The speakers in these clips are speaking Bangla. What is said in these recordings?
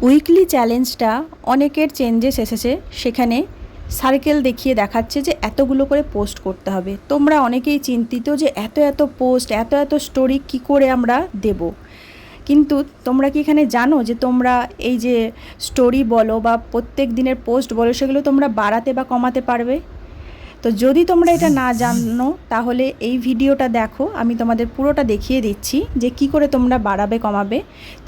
উইকলি চ্যালেঞ্জটা অনেকের চেঞ্জেস এসেছে, সেখানে সার্কেল দেখিয়ে দেখাচ্ছে যে এতগুলো করে পোস্ট করতে হবে। তোমরা অনেকেই চিন্তিত যে এত এত পোস্ট, এত এত স্টোরি কি করে আমরা দেব। কিন্তু তোমরা কি এখানে জানো যে তোমরা এই যে স্টোরি বলো বা প্রত্যেক দিনের পোস্ট বলো, সেগুলো তোমরা বাড়াতে বা কমাতে পারবে। তো যদি তোমরা এটা না জানো তাহলে এই ভিডিওটা দেখো, আমি তোমাদের পুরোটা দেখিয়ে দিচ্ছি যে কি করে তোমরা বাড়াবে কমাবে,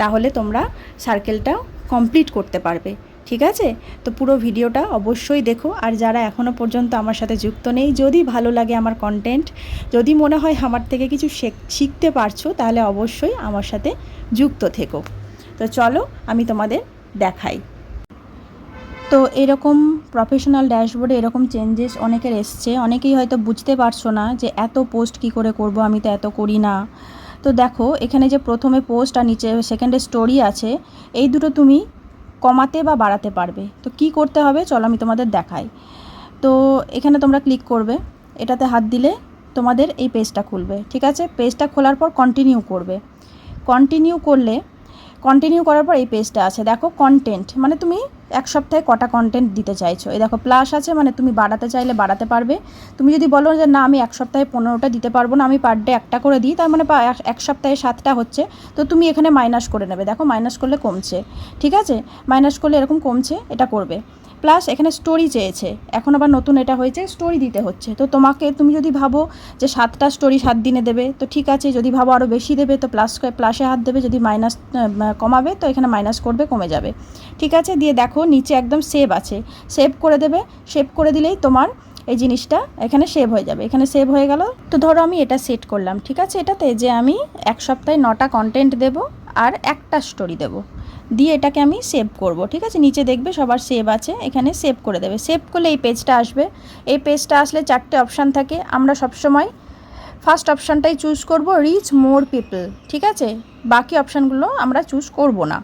তাহলে তোমরা সার্কেলটা কমপ্লিট করতে পারবে। ঠিক আছে, তো পুরো ভিডিওটা অবশ্যই দেখো। আর যারা এখনও পর্যন্ত আমার সাথে যুক্ত নেই, যদি ভালো লাগে আমার কন্টেন্ট, যদি মনে হয় আমার থেকে কিছু শিখতে পারছো, তাহলে অবশ্যই আমার সাথে যুক্ত থেকো। তো চলো আমি তোমাদের দেখাই। তো এরকম প্রফেশনাল ড্যাশবোর্ডে এরকম চেঞ্জেস অনেকের এসছে। অনেকেই হয়তো বুঝতে পারছো না যে এত পোস্ট কি করে করব, আমি তো এত করি না। তো দেখো এখানে যে প্রথমে পোস্ট আর নিচে সেকেন্ডে স্টোরি আছে, এই দুটো তুমি কমাতে বা বাড়াতে পারবে। তো কি করতে হবে চলো আমি তোমাদের দেখাই। তো এখানে তোমরা ক্লিক করবে, এটাতে হাত দিলে তোমাদের এই পেজটা খুলবে। ঠিক আছে, পেজটা খোলার পর কন্টিনিউ করবে। কন্টিনিউ করার পর এই পেজটা আছে, দেখো কন্টেন্ট, মানে তুমি এক সপ্তাহে কটা কন্টেন্ট দিতে চাইছো। এই দেখো প্লাস আছে, মানে তুমি বাড়াতে চাইলে বাড়াতে পারবে। তুমি যদি বলো যে না আমি এক সপ্তাহে 15টা দিতে পারবো না, আমি পার ডে একটা করে দিই, তার মানে এক সপ্তাহে 7টা হচ্ছে, তো তুমি এখানে মাইনাস করে নেবে। দেখো মাইনাস করলে কমছে। ঠিক আছে, মাইনাস করলে এরকম কমছে, এটা করবে। প্লাস এখানে স্টোরি চেয়েছে, এখন আবার নতুন এটা হয়েছে স্টোরি দিতে হচ্ছে। তো তুমি যদি ভাবো যে 7টা স্টোরি 7 দিনে দেবে, তো ঠিক আছে। যদি ভাবো আরও বেশি দেবে তো প্লাসে হাত দেবে, যদি মাইনাস কমাবে তো এখানে মাইনাস করবে, কমে যাবে। ঠিক আছে, দিয়ে দেখো নিচে একদম সেভ আছে, সেভ করে দেবে। সেভ করে দিলেই তোমার এই জিনিসটা এখানে সেভ হয়ে যাবে। এখানে সেভ হয়ে গেল। তো ধরো আমি এটা সেট করলাম, ঠিক আছে, এটাতে যে আমি এক সপ্তাহে 9টা কন্টেন্ট দেব আর একটা স্টোরি দেব, দিয়ে এটাকে আমি সেভ করব। ঠিক আছে, নিচে দেখবে সবার সেভ আছে, এখানে সেভ করে দেবে। সেভ করলে এই পেজটা আসবে। এই পেজটা আসলে 4টে অপশান থাকে, আমরা সবসময় ফার্স্ট অপশানটাই চুজ করব, রিচ মোর পিপল। ঠিক আছে, বাকি অপশানগুলো আমরা চুজ করব না।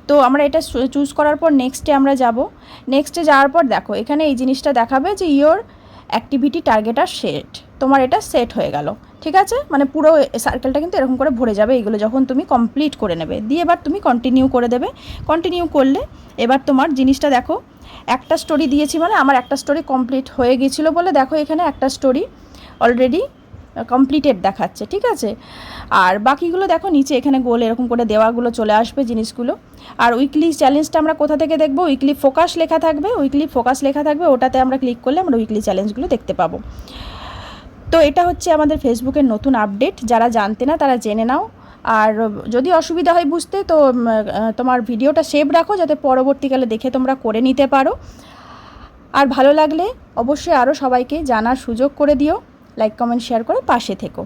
তো আমরা এটা চুজ করার পর নেক্সটে আমরা যাব। নেক্সটে যাওয়ার পর দেখো এখানে এই জিনিসটা দেখাবে যে your activity target are set, তোমার এটা সেট হয়ে গেল। ঠিক আছে, মানে পুরো সার্কেলটা কিন্তু এরকম করে ভরে যাবে এইগুলো যখন তুমি কমপ্লিট করে নেবে। দিয়ে এবার তুমি কন্টিনিউ করে দেবে। কন্টিনিউ করলে এবার তোমার জিনিসটা দেখো, একটা স্টোরি দিয়েছি মানে আমার একটা স্টোরি কমপ্লিট হয়ে গিয়েছিলো বলে দেখো এখানে একটা স্টোরি অলরেডি কমপ্লিটেড দেখাচ্ছে। ঠিক আছে, আর বাকিগুলো দেখো নিচে এখানে গোল এরকম করে দেওয়াগুলো চলে আসবে জিনিসগুলো। আর উইকলি চ্যালেঞ্জটা আমরা কোথা থেকে দেখবো, উইকলি ফোকাস লেখা থাকবে, ওটাতে আমরা ক্লিক করলে আমরা উইকলি চ্যালেঞ্জগুলো দেখতে পাবো। তো এটা হচ্ছে আমাদের ফেসবুকের নতুন আপডেট, যারা জানতে না তারা জেনে নাও। আর যদি অসুবিধা হয় বুঝতে, তো তোমার ভিডিওটা সেভ রাখো যাতে পরবর্তীকালে দেখে তোমরা করে নিতে পারো। আর ভালো লাগলে অবশ্যই আরও সবাইকে জানার সুযোগ করে দিও, লাইক কমেন্ট শেয়ার করে পাশে থেকো।